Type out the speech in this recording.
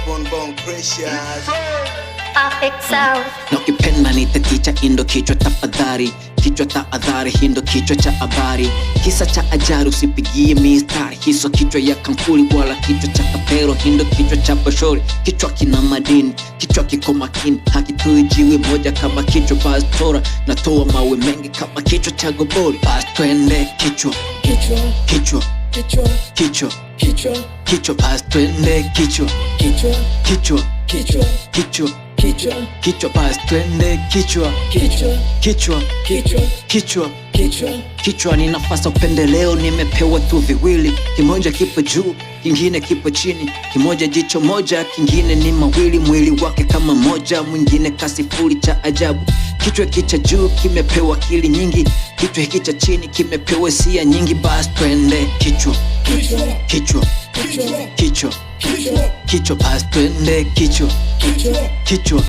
Bonbon Precious. Perfect sound. Na ukipenda nita kicha indo kichwa tafadhali. Kichwa tahadhari hindo kichwa cha habari. Kisa cha ajari usipigie mistari. Hiso kichwa ya kampuli wala kichwa cha kapero. Hindo kichwa cha bashori. Kichwa kina madini, kichwa kiko makini. Hakitui jiwe moja kama kichwa pastora. Natoa mawe mengi kama kichwa cha gobori. Bas twende kichwa, Kichwa, kichwa, kichwa, kichwa, kichwa, kichwa. Bas twende kichwa, kichwa, kichwa, kichwa, kichwa, kichwa, kichwa. Bas twende kichwa, kichwa, kichwa, kichwa, kichwa. kichwa. Kichwa ni nafasi upendeleo, nimepewa tu viwili. Kimoja kipo juu, kingine kipo chini. Kimoja jicho moja, kingine ni mawili. Mwili wake kama moja, mwingine kasifuri cha ajabu. Kichwa hiki cha juu kimepewa akili nyingi. Kichwa hiki cha chini kimepewa hisia nyingi. Bas twende kichwa, Kichwa, kichwa, kichwa, kichwa, kichwa, kichwa. Bas twende kichwa, kichwa. kichwa.